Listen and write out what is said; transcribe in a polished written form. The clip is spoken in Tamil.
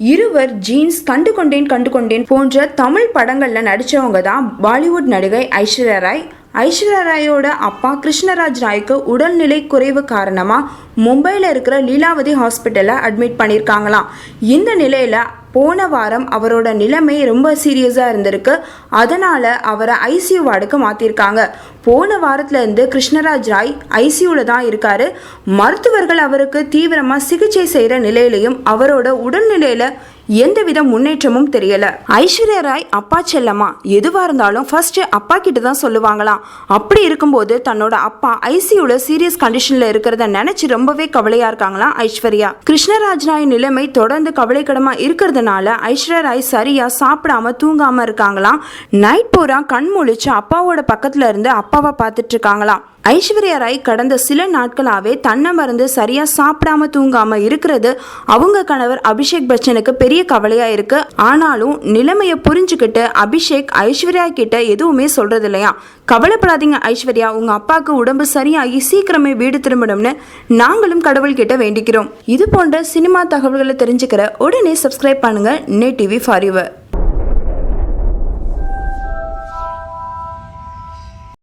இருவர் ஜீன்ஸ், கண்டு கொண்டேன் போன்ற தமிழ் படங்கள்ல நடிச்சவங்க தான் பாலிவுட் நடிகை ஐஸ்வர்யா ராய். ஐஸ்வர்யா ராயோட அப்பா கிருஷ்ணராஜ் ராய்க்கு உடல்நிலை குறைவு காரணமா மும்பையில் இருக்கிற லீலாவதி ஹாஸ்பிட்டலில் அட்மிட் பண்ணியிருக்காங்களாம். இந்த நிலையில போன வாரம் அவரோட நிலைமை ரொம்ப சீரியஸாக இருந்திருக்கு. அதனால அவரை ஐசியூ வார்டுக்கு மாற்றிருக்காங்க. போன வாரத்திலேருந்து கிருஷ்ணராஜ் ராய் ஐசியூவில் தான் இருக்காரு. மருத்துவர்கள் அவருக்கு தீவிரமாக சிகிச்சை செய்கிற நிலையிலையும் அவரோட உடல்நிலையில் எந்தவித முன்னேற்றமும் தெரியல. ஐஸ்வர்யா ராய் அப்பா செல்லம்மா, எதுவாக இருந்தாலும் ஃபர்ஸ்ட் அப்பா கிட்ட தான் சொல்லுவாங்களாம். அப்படி இருக்கும்போது தன்னோட அப்பா ஐசியூவில் சீரியஸ் கண்டிஷனில் இருக்கிறத நினைச்சு ரொம்பவே கவலையா இருக்காங்களாம் ஐஸ்வர்யா. கிருஷ்ணராஜ் ராய் நிலைமை தொடர்ந்து கவலைக்கிடமா இருக்கிறதுனால ஐஸ்வர்யா ராய் சரியா சாப்பிடாம தூங்காம இருக்காங்களாம். நைட் பூரா கண் முழிச்சு அப்பாவோட பக்கத்துல இருந்து அப்பாவை பார்த்துட்டு இருக்காங்களாம். ஐஸ்வர்யா ராய் கடந்த சில நாட்களாகவே தன்னை மருந்து சரியா சாப்பிடாம தூங்காம இருக்கிறது அவங்க கணவர் அபிஷேக் பச்சனுக்கு பெரிய கவலையா இருக்கு. ஆனாலும் நிலைமையை புரிஞ்சுக்கிட்டு அபிஷேக் ஐஸ்வர்யா கிட்ட எதுவுமே சொல்றது இல்லையா. கவலைப்படாதீங்க ஐஸ்வர்யா, உங்க அப்பாவுக்கு உடம்பு சரியாகி சீக்கிரமே வீடு திரும்பணும்னு நாங்களும் கடவுள் கிட்ட வேண்டிக்கிறோம். இது போன்ற சினிமா தகவல்களை தெரிஞ்சுக்கிற உடனே சப்ஸ்கிரைப் பண்ணுங்க NET TV ஃபார் யுவர்.